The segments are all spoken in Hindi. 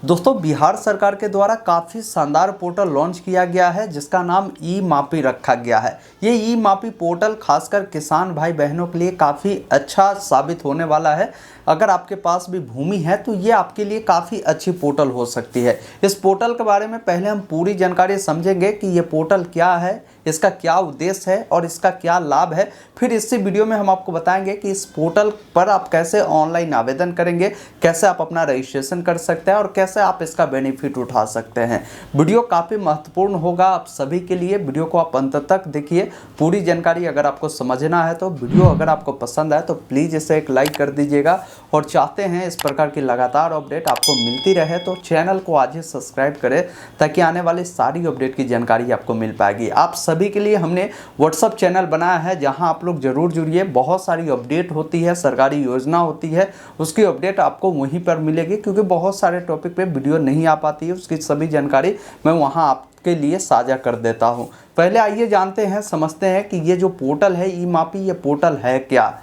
दोस्तों, बिहार सरकार के द्वारा काफ़ी शानदार पोर्टल लॉन्च किया गया है जिसका नाम ई-मापी रखा गया है। ये ई-मापी पोर्टल खासकर किसान भाई बहनों के लिए काफ़ी अच्छा साबित होने वाला है। अगर आपके पास भी भूमि है तो ये आपके लिए काफ़ी अच्छी पोर्टल हो सकती है। इस पोर्टल के बारे में पहले हम पूरी जानकारी समझेंगे कि ये पोर्टल क्या है, इसका क्या उद्देश्य है और इसका क्या लाभ है। फिर इसी वीडियो में हम आपको बताएंगे कि इस पोर्टल पर आप कैसे ऑनलाइन आवेदन करेंगे, कैसे आप अपना रजिस्ट्रेशन कर सकते हैं और कैसे आप इसका बेनिफिट उठा सकते हैं। वीडियो काफ़ी महत्वपूर्ण होगा आप सभी के लिए। वीडियो को आप अंत तक देखिए। पूरी जानकारी अगर आपको समझना है तो वीडियो अगर आपको पसंद आए तो प्लीज़ इसे एक लाइक कर दीजिएगा, और चाहते हैं इस प्रकार की लगातार अपडेट आपको मिलती रहे तो चैनल को आज ही सब्सक्राइब करें ताकि आने वाली सारी अपडेट की जानकारी आपको मिल पाएगी। आप सभी के लिए हमने व्हाट्सअप चैनल बनाया है जहां आप लोग जरूर जुड़िए। बहुत सारी अपडेट होती है, सरकारी योजना होती है, उसकी अपडेट आपको वहीं पर मिलेगी, क्योंकि बहुत सारे टॉपिक पे वीडियो नहीं आ पाती है। उसकी सभी जानकारी मैं वहां आपके लिए साझा कर देता हूं। पहले आइए जानते हैं, समझते हैं कि ये जो पोर्टल है ई-मापी, ये पोर्टल है क्या।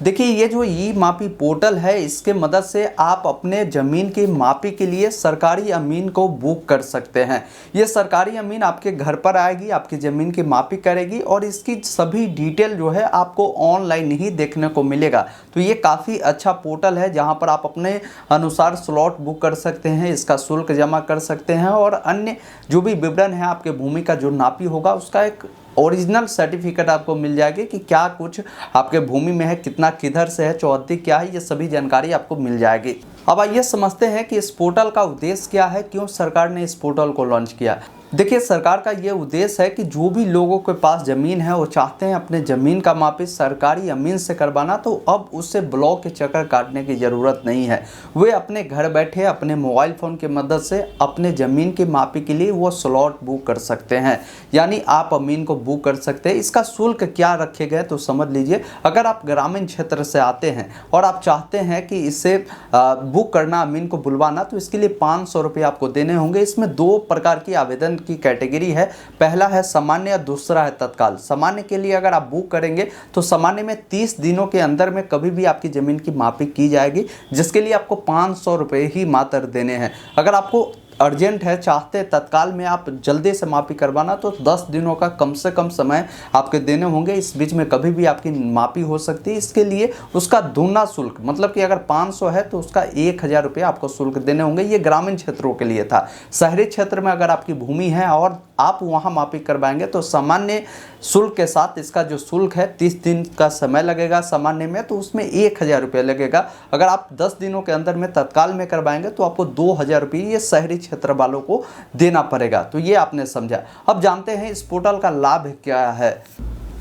देखिए, ये जो ई-मापी पोर्टल है इसके मदद से आप अपने ज़मीन की मापी के लिए सरकारी अमीन को बुक कर सकते हैं। ये सरकारी अमीन आपके घर पर आएगी, आपकी ज़मीन की मापी करेगी और इसकी सभी डिटेल जो है आपको ऑनलाइन ही देखने को मिलेगा। तो ये काफ़ी अच्छा पोर्टल है जहां पर आप अपने अनुसार स्लॉट बुक कर सकते हैं, इसका शुल्क जमा कर सकते हैं और अन्य जो भी विवरण है आपके भूमि का जो नापी होगा उसका एक ओरिजिनल सर्टिफिकेट आपको मिल जाएगी कि क्या कुछ आपके भूमि में है, कितना किधर से है, चौहद्दी क्या है, ये सभी जानकारी आपको मिल जाएगी। अब आइए समझते हैं कि इस पोर्टल का उद्देश्य क्या है, क्यों सरकार ने इस पोर्टल को लॉन्च किया। देखिए, सरकार का ये उद्देश्य है कि जो भी लोगों के पास ज़मीन है वो चाहते हैं अपने ज़मीन का मापी सरकारी अमीन से करवाना, तो अब उससे ब्लॉक के चक्कर काटने की ज़रूरत नहीं है। वे अपने घर बैठे अपने मोबाइल फ़ोन की मदद से अपने ज़मीन की मापी के लिए वो स्लॉट बुक कर सकते हैं, यानी आप अमीन को बुक कर सकते हैं। इसका शुल्क क्या रखे गए तो समझ लीजिए। अगर आप ग्रामीण क्षेत्र से आते हैं और आप चाहते हैं कि इसे बुक करना, अमीन को बुलवाना, तो इसके लिए 500 रुपये आपको देने होंगे। इसमें दो प्रकार की आवेदन की कैटेगरी है। पहला है सामान्य, दूसरा है तत्काल। सामान्य के लिए अगर आप बुक करेंगे तो सामान्य में 30 दिनों के अंदर में कभी भी आपकी ज़मीन की मापी की जाएगी, जिसके लिए आपको 500 रुपये ही मात्र देने हैं। अगर आपको अर्जेंट है, चाहते हैं तत्काल में आप जल्दी से मापी करवाना, तो 10 दिनों का कम से कम समय आपके देने होंगे। इस बीच में कभी भी आपकी मापी हो सकती है। इसके लिए उसका दूना शुल्क, मतलब कि अगर 500 है तो उसका 1000 रुपये आपको शुल्क देने होंगे। ये ग्रामीण क्षेत्रों के लिए था। शहरी क्षेत्र में अगर आपकी भूमि है और आप वहाँ मापी करवाएंगे तो सामान्य शुल्क के साथ इसका जो शुल्क है 30 दिन का समय लगेगा सामान्य में, तो उसमें 1000 रुपये लगेगा। अगर आप 10 दिनों के अंदर में तत्काल में करवाएंगे तो आपको 2000 रुपये ये शहरी क्षेत्र वालों को देना पड़ेगा। तो ये आपने समझा। अब जानते हैं इस पोर्टल का लाभ क्या है।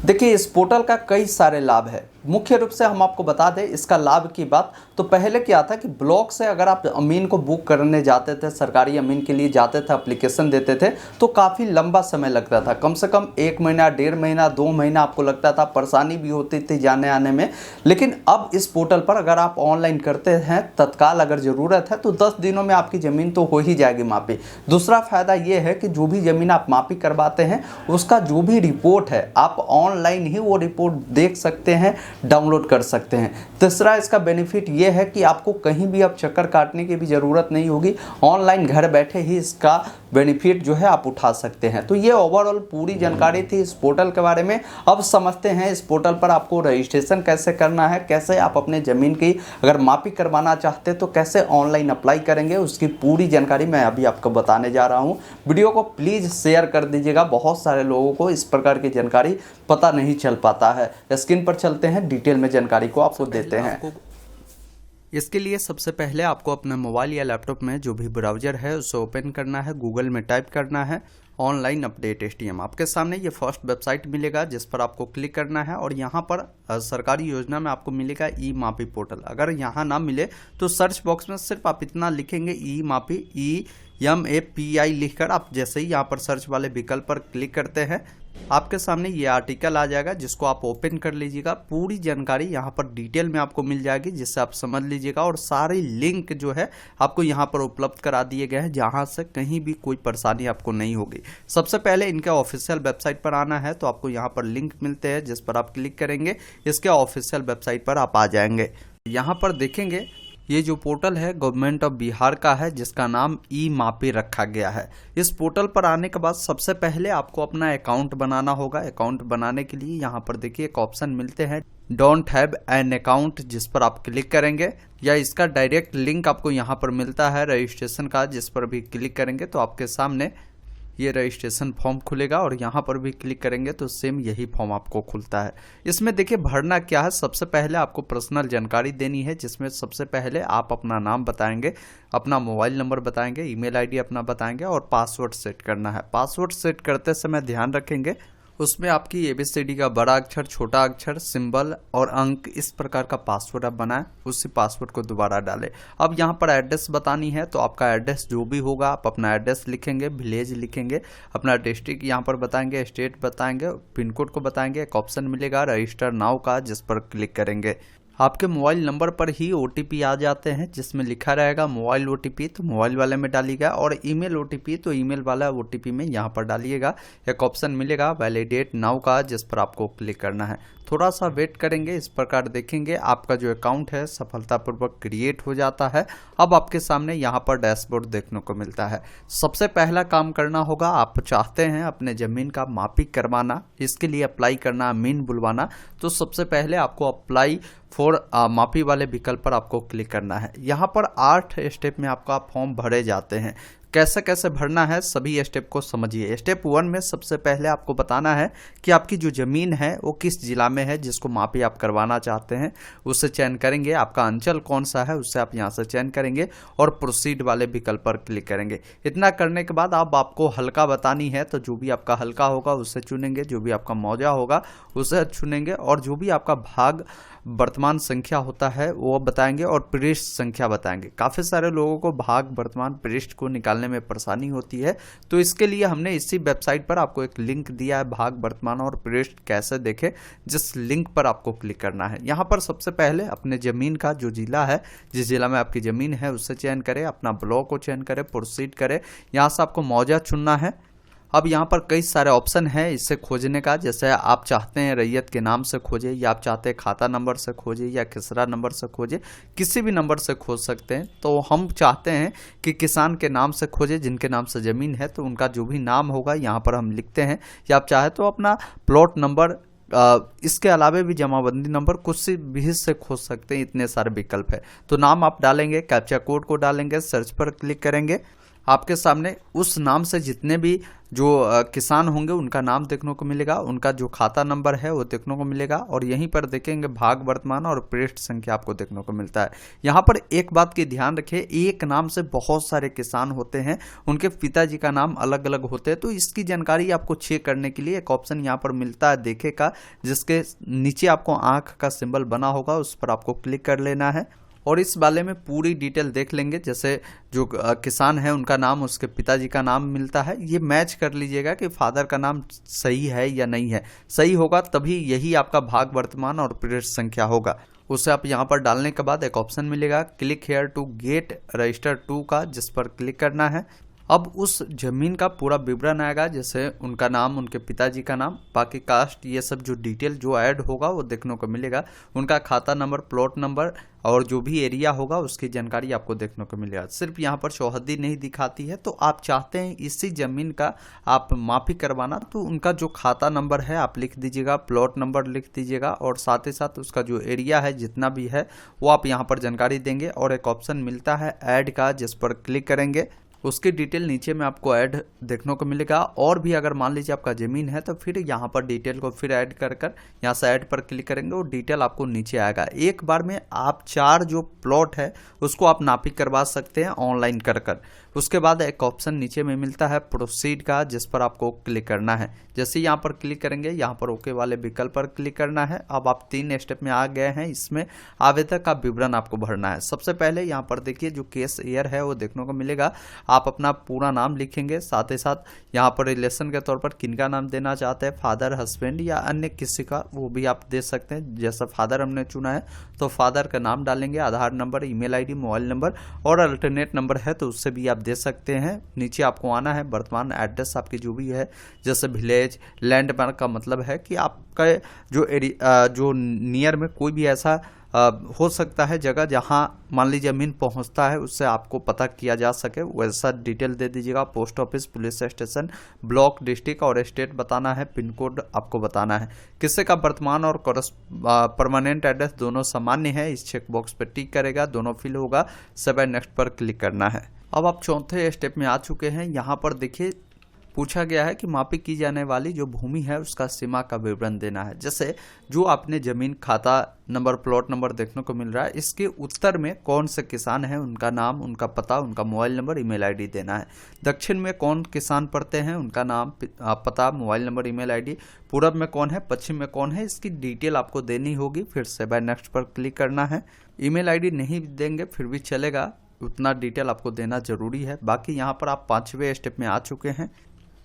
देखिए, इस पोर्टल का कई सारे लाभ है। मुख्य रूप से हम आपको बता दें इसका लाभ की बात, तो पहले क्या था कि ब्लॉक से अगर आप अमीन को बुक करने जाते थे, सरकारी अमीन के लिए जाते थे, एप्लीकेशन देते थे, तो काफ़ी लंबा समय लगता था। कम से कम 1 महीना, 1.5 महीना, 2 महीना आपको लगता था। परेशानी भी होती थी जाने आने में। लेकिन अब इस पोर्टल पर अगर आप ऑनलाइन करते हैं, तत्काल अगर ज़रूरत है, तो 10 दिनों में आपकी ज़मीन तो हो ही जाएगी मापी। दूसरा फ़ायदा ये है कि जो भी ज़मीन आप मापी करवाते हैं उसका जो भी रिपोर्ट है आप ऑनलाइन ही वो रिपोर्ट देख सकते हैं, डाउनलोड कर सकते हैं। तीसरा इसका बेनिफिट ये है कि आपको कहीं भी अब चक्कर काटने की भी ज़रूरत नहीं होगी। ऑनलाइन घर बैठे ही इसका बेनिफिट जो है आप उठा सकते हैं। तो ये ओवरऑल पूरी जानकारी थी इस पोर्टल के बारे में। अब समझते हैं इस पोर्टल पर आपको रजिस्ट्रेशन कैसे करना है, कैसे आप अपने ज़मीन की अगर मापी करवाना चाहते हैं तो कैसे ऑनलाइन अप्लाई करेंगे, उसकी पूरी जानकारी मैं अभी आपको बताने जा रहा हूँ। वीडियो को प्लीज़ शेयर कर दीजिएगा। बहुत सारे लोगों को इस प्रकार की जानकारी पता नहीं चल पाता है। स्क्रीन पर चलते हैं, डिटेल में जानकारी को आपको देते हैं। इसके लिए सबसे पहले आपको अपने मोबाइल या लैपटॉप में जो भी ब्राउज़र है उसे ओपन करना है। गूगल में टाइप करना है ऑनलाइन अपडेट STM। आपके सामने ये फर्स्ट वेबसाइट मिलेगा जिस पर आपको क्लिक करना है और यहाँ पर सरकारी योजना में आपको मिलेगा ई-मापी पोर्टल। अगर यहाँ ना मिले तो सर्च बॉक्स में सिर्फ आप इतना लिखेंगे ई-मापी, EMAPI लिखकर आप जैसे ही यहाँ पर सर्च वाले विकल्प पर क्लिक करते हैं आपके सामने ये आर्टिकल आ जाएगा जिसको आप ओपन कर लीजिएगा। पूरी जानकारी यहाँ पर डिटेल में आपको मिल जाएगी जिससे आप समझ लीजिएगा, और सारे लिंक जो है आपको यहाँ पर उपलब्ध करा दिए गए हैं जहाँ से कहीं भी कोई परेशानी आपको नहीं होगी। सबसे पहले इनके ऑफिशियल वेबसाइट पर आना है तो आपको यहाँ पर लिंक मिलते हैं जिस पर आप क्लिक करेंगे इसके ऑफिशियल वेबसाइट पर आप आ जाएंगे। यहाँ पर देखेंगे ये जो पोर्टल है गवर्नमेंट ऑफ बिहार का है, जिसका नाम ई मापी रखा गया है। इस पोर्टल पर आने के बाद सबसे पहले आपको अपना अकाउंट बनाना होगा। अकाउंट बनाने के लिए यहाँ पर देखिए एक ऑप्शन मिलते हैं, डोंट हैव एन अकाउंट, जिस पर आप क्लिक करेंगे, या इसका डायरेक्ट लिंक आपको यहाँ पर मिलता है रजिस्ट्रेशन का, जिस पर भी क्लिक करेंगे तो आपके सामने ये रजिस्ट्रेशन फॉर्म खुलेगा और यहाँ पर भी क्लिक करेंगे तो सेम यही फॉर्म आपको खुलता है। इसमें देखिए भरना क्या है, सबसे पहले आपको पर्सनल जानकारी देनी है, जिसमें सबसे पहले आप अपना नाम बताएंगे, अपना मोबाइल नंबर बताएंगे, ईमेल आईडी अपना बताएंगे और पासवर्ड सेट करना है। पासवर्ड सेट करते समय ध्यान रखेंगे उसमें आपकी ABCD का बड़ा अक्षर, छोटा अक्षर, सिंबल और अंक, इस प्रकार का पासवर्ड आप बनाएं, उसी पासवर्ड को दोबारा डालें। अब यहाँ पर एड्रेस बतानी है तो आपका एड्रेस जो भी होगा आप अपना एड्रेस लिखेंगे, विलेज लिखेंगे, अपना डिस्ट्रिक्ट यहाँ पर बताएंगे, स्टेट बताएंगे, पिन कोड को बताएंगे। एक ऑप्शन मिलेगा रजिस्टर नाउ का, जिस पर क्लिक करेंगे आपके मोबाइल नंबर पर ही OTP आ जाते हैं, जिसमें लिखा रहेगा मोबाइल OTP, तो मोबाइल वाले में डालिएगा, और ईमेल OTP तो ईमेल वाला OTP में यहाँ पर डालिएगा। एक ऑप्शन मिलेगा वैलिडेट नाउ का, जिस पर आपको क्लिक करना है। थोड़ा सा वेट करेंगे, इस प्रकार देखेंगे आपका जो अकाउंट है सफलतापूर्वक क्रिएट हो जाता है। अब आपके सामने यहाँ पर डैशबोर्ड देखने को मिलता है। सबसे पहला काम करना होगा, आप चाहते हैं अपने ज़मीन का मापी करवाना, इसके लिए अप्लाई करना, अमीन बुलवाना, तो सबसे पहले आपको अप्लाई फॉर मापी वाले विकल्प पर आपको क्लिक करना है। यहाँ पर 8 स्टेप में आपका फॉर्म भरे जाते हैं। कैसे कैसे भरना है सभी स्टेप को समझिए। स्टेप 1 में सबसे पहले आपको बताना है कि आपकी जो ज़मीन है वो किस जिला में है, जिसको मापी आप करवाना चाहते हैं उससे चयन करेंगे। आपका अंचल कौन सा है उससे आप यहाँ से चयन करेंगे और प्रोसीड वाले विकल्प पर क्लिक करेंगे। इतना करने के बाद अब आपको हल्का बतानी है, तो जो भी आपका हल्का होगा उससे चुनेंगे, जो भी आपका मौजा होगा उसे चुनेंगे, और जो भी आपका भाग वर्तमान संख्या होता है वो बताएंगे और पृष्ठ संख्या बताएंगे। काफ़ी सारे लोगों को भाग वर्तमान पृष्ठ को निकालने में परेशानी होती है, तो इसके लिए हमने इसी वेबसाइट पर आपको एक लिंक दिया है, भाग वर्तमान और पृष्ठ कैसे देखें, जिस लिंक पर आपको क्लिक करना है। यहाँ पर सबसे पहले अपने ज़मीन का जो जिला है, जिस जिला में आपकी ज़मीन है उससे चयन करें, अपना ब्लॉक को चयन करें, प्रोसीड करें। यहाँ से आपको मौजा चुनना है। अब यहाँ पर कई सारे ऑप्शन है इससे खोजने का, जैसे आप चाहते हैं रैयत के नाम से खोजें, या आप चाहते हैं खाता नंबर से खोजें, या खसरा नंबर से खोजें, किसी भी नंबर से खोज सकते हैं। तो हम चाहते हैं कि किसान के नाम से खोजें, जिनके नाम से ज़मीन है तो उनका जो भी नाम होगा यहाँ पर हम लिखते हैं, या आप चाहे तो अपना प्लॉट नंबर, इसके अलावा भी जमाबंदी नंबर कुछ भी से खोज सकते हैं। इतने सारे विकल्प है। तो नाम आप डालेंगे, कैप्चा कोड को डालेंगे, सर्च पर क्लिक करेंगे, आपके सामने उस नाम से जितने भी जो किसान होंगे उनका नाम देखने को मिलेगा, उनका जो खाता नंबर है वो देखने को मिलेगा, और यहीं पर देखेंगे भाग वर्तमान और पृष्ठ संख्या आपको देखने को मिलता है। यहाँ पर एक बात की ध्यान रखिए, एक नाम से बहुत सारे किसान होते हैं, उनके पिताजी का नाम अलग अलग होते हैं, तो इसकी जानकारी आपको चेक करने के लिए एक ऑप्शन यहाँ पर मिलता है देखे का, जिसके नीचे आपको आँख का सिंबल बना होगा, उस पर आपको क्लिक कर लेना है और इस वाले में पूरी डिटेल देख लेंगे। जैसे जो किसान है उनका नाम, उसके पिताजी का नाम मिलता है, ये मैच कर लीजिएगा कि फादर का नाम सही है या नहीं है। सही होगा तभी यही आपका भाग वर्तमान और पृष्ठ संख्या होगा। उसे आप यहाँ पर डालने के बाद एक ऑप्शन मिलेगा click here to get register to का, जिस पर क्लिक करना है। अब उस जमीन का पूरा विवरण आएगा, जैसे उनका नाम, उनके पिताजी का नाम, बाकी कास्ट, ये सब जो डिटेल जो ऐड होगा वो देखने को मिलेगा। उनका खाता नंबर, प्लॉट नंबर और जो भी एरिया होगा उसकी जानकारी आपको देखने को मिलेगा। सिर्फ यहाँ पर चौहद्दी नहीं दिखाती है, तो आप चाहते हैं इसी ज़मीन का आप मापी करवाना, तो उनका जो खाता नंबर है आप लिख दीजिएगा, प्लॉट नंबर लिख दीजिएगा, और साथ ही साथ उसका जो एरिया है जितना भी है वो आप यहाँ पर जानकारी देंगे। और एक ऑप्शन मिलता है ऐड का, जिस पर क्लिक करेंगे, उसकी डिटेल नीचे में आपको ऐड देखने को मिलेगा। और भी अगर मान लीजिए आपका ज़मीन है तो फिर यहाँ पर डिटेल को फिर ऐड कर यहाँ से ऐड पर क्लिक करेंगे और डिटेल आपको नीचे आएगा। एक बार में आप 4 जो प्लॉट है उसको आप नापी करवा सकते हैं ऑनलाइन कर। उसके बाद एक ऑप्शन नीचे में मिलता है प्रोसीड का, जिस पर आपको क्लिक करना है। जैसे यहाँ पर क्लिक करेंगे, यहाँ पर ओके वाले विकल्प पर क्लिक करना है। अब आप 3 स्टेप में आ गए हैं। इसमें आवेदक का विवरण आपको भरना है। सबसे पहले यहाँ पर देखिए जो केस ईयर है वो देखने को मिलेगा। आप अपना पूरा नाम लिखेंगे, साथ ही साथ यहाँ पर रिलेशन के तौर पर किनका नाम देना चाहते हैं, फादर, हस्बैंड या अन्य किसी का, वो भी आप दे सकते हैं। जैसा फादर हमने चुना है तो फादर का नाम डालेंगे, Aadhaar number, email ID, mobile number और अल्टरनेट नंबर है तो उससे भी आप दे सकते हैं। नीचे आपको आना है, वर्तमान एड्रेस आपकी जो भी है, जैसे विलेज, लैंडमार्क का मतलब है कि आपका जो एरिया, जो नियर में कोई भी ऐसा हो सकता है जगह जहां मान लीजिए ज़मीन पहुंचता है उससे आपको पता किया जा सके, वैसा डिटेल दे दीजिएगा। Post office, police station, block, district और स्टेट बताना है, पिन कोड आपको बताना है। किसी का वर्तमान और परमानेंट एड्रेस दोनों सामान्य है, इस चेक बॉक्स पर टिक करेगा, दोनों फिल होगा। सेव एंड नेक्स्ट पर क्लिक करना है। अब आप चौथे स्टेप में आ चुके हैं। यहाँ पर देखिए पूछा गया है कि मापी की जाने वाली जो भूमि है उसका सीमा का विवरण देना है। जैसे जो आपने जमीन खाता नंबर, प्लॉट नंबर देखने को मिल रहा है, इसके उत्तर में कौन से किसान है, उनका नाम, उनका पता, उनका मोबाइल नंबर, ईमेल आईडी देना है। दक्षिण में कौन किसान पड़ते हैं, उनका नाम, पता, मोबाइल नंबर, ईमेल आईडी। पूरब में कौन है, पश्चिम में कौन है, इसकी डिटेल आपको देनी होगी। फिर से बाय नेक्स्ट पर क्लिक करना है। ईमेल आईडी नहीं देंगे फिर भी चलेगा, उतना डिटेल आपको देना जरूरी है। बाकी यहाँ पर आप 5वें स्टेप में आ चुके हैं।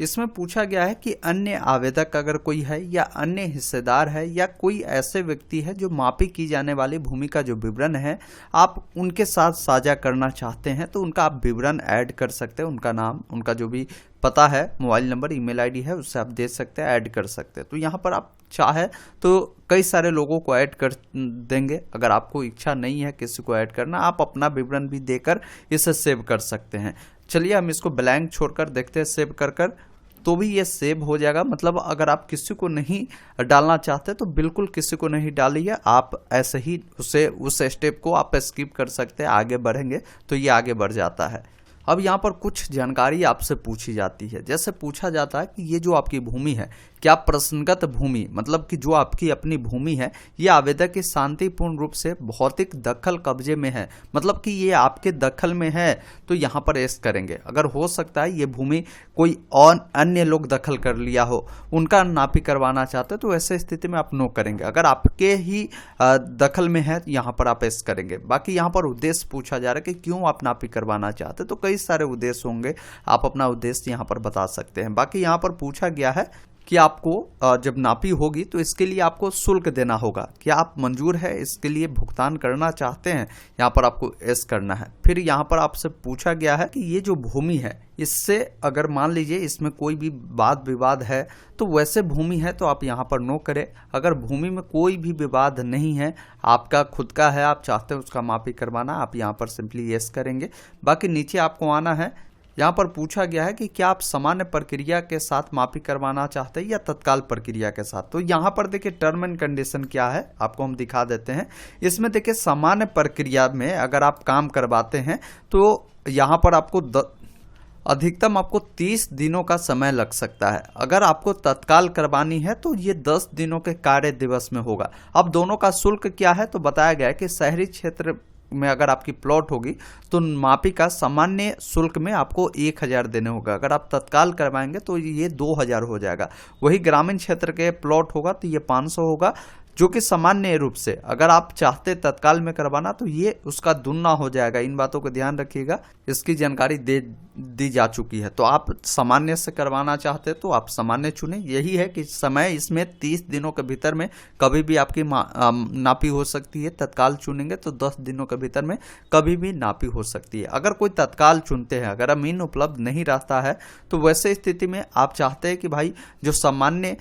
इसमें पूछा गया है कि अन्य आवेदक अगर कोई है या अन्य हिस्सेदार है या कोई ऐसे व्यक्ति है जो मापी की जाने वाली भूमि का जो विवरण है आप उनके साथ साझा करना चाहते हैं, तो उनका आप विवरण ऐड कर सकते हैं। उनका नाम, उनका जो भी पता है, मोबाइल नंबर, ईमेल आईडी है, उससे आप दे सकते हैं, ऐड कर सकते हैं। तो यहाँ पर आप चाहे तो कई सारे लोगों को ऐड कर देंगे। अगर आपको इच्छा नहीं है किसी को ऐड करना, आप अपना विवरण भी देकर इसे सेव कर सकते हैं। चलिए हम इसको ब्लैंक छोड़कर देखते हैं सेव कर तो भी ये सेव हो जाएगा। मतलब अगर आप किसी को नहीं डालना चाहते तो बिल्कुल किसी को नहीं डालिए, आप ऐसे ही उस स्टेप को आप स्किप कर सकते हैं। आगे बढ़ेंगे तो ये आगे बढ़ जाता है। अब यहाँ पर कुछ जानकारी आपसे पूछी जाती है। जैसे पूछा जाता है कि ये जो आपकी भूमि है क्या प्रसंगत भूमि, मतलब कि जो आपकी अपनी भूमि है ये आवेदक की शांतिपूर्ण रूप से भौतिक दखल कब्जे में है, मतलब कि ये आपके दखल में है, तो यहाँ पर एस करेंगे। अगर हो सकता है ये भूमि कोई और अन्य लोग दखल कर लिया हो, उनका नापी करवाना चाहते तो ऐसे स्थिति में आप नो करेंगे। अगर आपके ही दखल में है यहाँ पर आप एस करेंगे। बाकी यहाँ पर उद्देश्य पूछा जा रहा है कि क्यों आप नापी करवाना चाहते, तो कई सारे उद्देश्य होंगे, आप अपना उद्देश्य यहाँ पर बता सकते हैं। बाकी यहाँ पर पूछा गया है कि आपको जब नापी होगी तो इसके लिए आपको शुल्क देना होगा। क्या आप मंजूर है इसके लिए भुगतान करना चाहते हैं, यहाँ पर आपको एस करना है। फिर यहाँ पर आपसे पूछा गया है कि ये जो भूमि है इससे अगर मान लीजिए इसमें कोई भी वाद विवाद है तो वैसे भूमि है तो आप यहाँ पर नो करें। अगर भूमि में कोई भी विवाद नहीं है, आपका खुद का है, आप चाहते हैं उसका मापी करवाना, आप यहाँ पर सिंपली यस करेंगे। बाकी नीचे आपको आना है। यहाँ पर पूछा गया है कि क्या आप सामान्य प्रक्रिया के साथ मापी करवाना चाहते हैं या तत्काल प्रक्रिया के साथ। तो यहाँ पर देखिए टर्म एंड कंडीशन क्या है आपको हम दिखा देते हैं। इसमें देखिए सामान्य प्रक्रिया में अगर आप काम करवाते हैं तो यहाँ पर आपको अधिकतम आपको 30 दिनों का समय लग सकता है। अगर आपको तत्काल करवानी है तो ये 10 दिनों के कार्य दिवस में होगा। अब दोनों का शुल्क क्या है तो बताया गया है कि शहरी क्षेत्र में अगर आपकी प्लॉट होगी तो मापी का सामान्य शुल्क में आपको 1000 देने होगा। अगर आप तत्काल करवाएंगे तो ये 2000 हो जाएगा। वही ग्रामीण क्षेत्र के प्लॉट होगा तो ये 500 होगा, जो कि सामान्य रूप से अगर आप चाहते तत्काल में करवाना तो ये उसका दुगना हो जाएगा। इन बातों को ध्यान रखिएगा, इसकी जानकारी दी जा चुकी है। तो आप सामान्य से करवाना चाहते तो आप सामान्य चुनें। यही है कि समय इसमें 30 दिनों के भीतर में कभी भी आपकी नापी हो सकती है। तत्काल चुनेंगे तो 10 दिनों के भीतर में कभी भी नापी हो सकती है। अगर कोई तत्काल चुनते हैं, अगर अमीन उपलब्ध नहीं रहता है तो वैसे स्थिति में आप चाहते हैं कि भाई जो सामान्य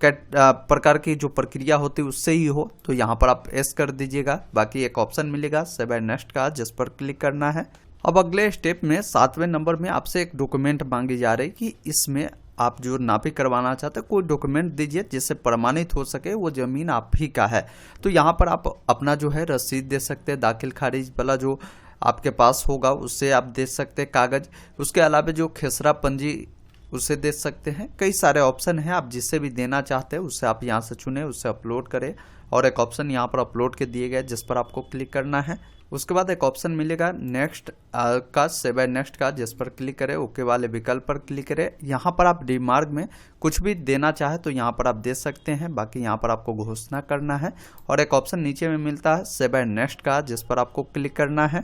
प्रकार की जो प्रक्रिया होती है उससे ही हो, तो यहाँ पर आप एस कर दीजिएगा। बाकी एक ऑप्शन मिलेगा सेव एंड नेक्स्ट का, जिस पर क्लिक करना है। अब अगले स्टेप में 7वें नंबर में आपसे एक डॉक्यूमेंट मांगी जा रही कि इसमें आप जो नापी करवाना चाहते हैं कोई डॉक्यूमेंट दीजिए जिससे प्रमाणित हो सके वो जमीन आप ही का है। तो यहाँ पर आप अपना जो है रसीद दे सकते हैं, दाखिल खारिज वाला जो आपके पास होगा उससे आप दे सकते हैं कागज। उसके अलावा जो खेसरा पंजी उसे दे सकते हैं। कई सारे ऑप्शन हैं, आप जिससे भी देना चाहते हैं उससे आप यहाँ से चुनें, उससे अपलोड करें। और एक ऑप्शन यहाँ पर अपलोड के दिए गए जिस पर आपको क्लिक करना है। उसके बाद एक ऑप्शन मिलेगा नेक्स्ट का, सेव एंड नेक्स्ट का, जिस पर क्लिक करें। ओके वाले विकल्प पर क्लिक करें। यहाँ पर आप रिमार्क में कुछ भी देना चाहे तो यहाँ पर आप दे सकते हैं। बाकी यहाँ पर आपको घोषणा करना है। और एक ऑप्शन नीचे में मिलता है सेव एंड नेक्स्ट का, जिस पर आपको क्लिक करना है।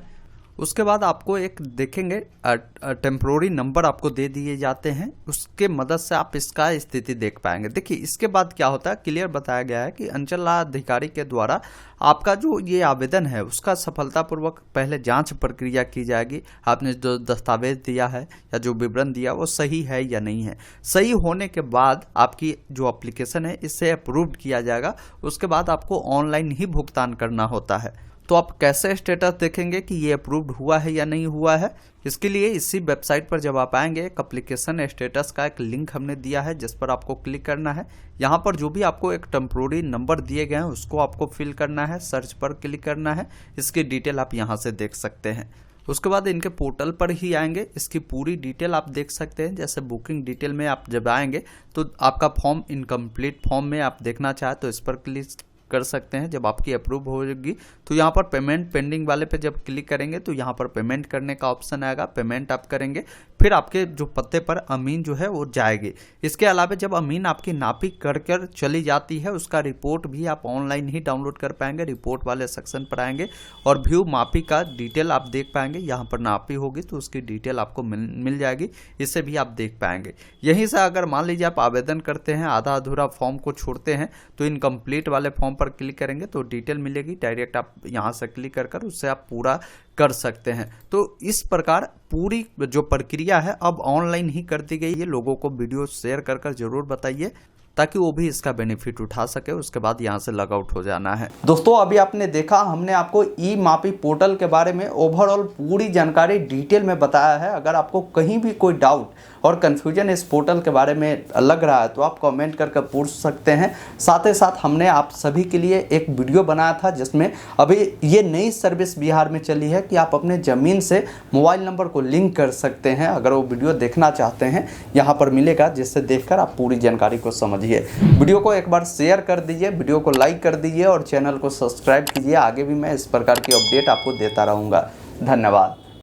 उसके बाद आपको एक देखेंगे टेम्प्रोरी नंबर आपको दे दिए जाते हैं, उसके मदद से आप इसका स्थिति देख पाएंगे। देखिए इसके बाद क्या होता है, क्लियर बताया गया है कि अंचल अधिकारी के द्वारा आपका जो ये आवेदन है उसका सफलतापूर्वक पहले जांच प्रक्रिया की जाएगी। आपने जो दस्तावेज दिया है या जो विवरण दिया वो सही है या नहीं है। सही होने के बाद आपकी जो एप्लीकेशन है इससे अप्रूव्ड किया जाएगा। उसके बाद आपको ऑनलाइन ही भुगतान करना होता है। तो आप कैसे स्टेटस देखेंगे कि ये अप्रूव्ड हुआ है या नहीं हुआ है, इसके लिए इसी वेबसाइट पर जब आप आएंगे एक एप्लीकेशन स्टेटस का एक लिंक हमने दिया है जिस पर आपको क्लिक करना है। यहाँ पर जो भी आपको एक टेम्प्रोरी नंबर दिए गए हैं उसको आपको फिल करना है, सर्च पर क्लिक करना है। इसकी डिटेल आप यहाँ से देख सकते हैं। उसके बाद इनके पोर्टल पर ही आएंगे, इसकी पूरी डिटेल आप देख सकते हैं। जैसे बुकिंग डिटेल में आप जब आएंगे तो आपका फॉर्म इनकम्प्लीट फॉर्म में आप देखना चाहे तो इस पर क्लिक कर सकते हैं। जब आपकी अप्रूव होगी तो यहाँ पर पेमेंट पेंडिंग वाले पे जब क्लिक करेंगे तो यहाँ पर पेमेंट करने का ऑप्शन आएगा। पेमेंट आप करेंगे, फिर आपके जो पते पर अमीन जो है वो जाएगी। इसके अलावा जब अमीन आपकी नापी कर चली जाती है उसका रिपोर्ट भी आप ऑनलाइन ही डाउनलोड कर पाएंगे। रिपोर्ट वाले सेक्शन पर आएंगे और व्यू मापी का डिटेल आप देख पाएंगे। यहाँ पर नापी होगी तो उसकी डिटेल आपको मिल जाएगी, इससे भी आप देख पाएंगे। यहीं से अगर मान लीजिए आप आवेदन करते हैं, आधा अधूरा फॉर्म को छोड़ते हैं तो इनकम्प्लीट वाले फॉर्म पर क्लिक करेंगे तो डिटेल मिलेगी। डायरेक्ट आप यहाँ से क्लिक कर उससे आप पूरा कर सकते हैं। तो इस प्रकार पूरी जो प्रक्रिया है अब ऑनलाइन ही कर दी गई है। लोगों को वीडियो शेयर कर जरूर बताइए ताकि वो भी इसका बेनिफिट उठा सके। उसके बाद यहाँ से लॉग आउट हो जाना है। दोस्तों अभी आपने देखा, हमने आपको ई मापी पोर्टल के बारे में ओवरऑल पूरी जानकारी डिटेल में बताया है। अगर आपको कहीं भी कोई डाउट और कन्फ्यूजन इस पोर्टल के बारे में लग रहा है तो आप कमेंट करके पूछ सकते हैं। साथ ही साथ हमने आप सभी के लिए एक वीडियो बनाया था जिसमें अभी ये नई सर्विस बिहार में चली है कि आप अपने ज़मीन से मोबाइल नंबर को लिंक कर सकते हैं। अगर वो वीडियो देखना चाहते हैं यहाँ पर मिलेगा, जिससे देखकर आप पूरी जानकारी को समझिए। वीडियो को एक बार शेयर कर दीजिए, वीडियो को लाइक कर दीजिए और चैनल को सब्सक्राइब कीजिए। आगे भी मैं इस प्रकार की अपडेट आपको देता रहूँगा। धन्यवाद।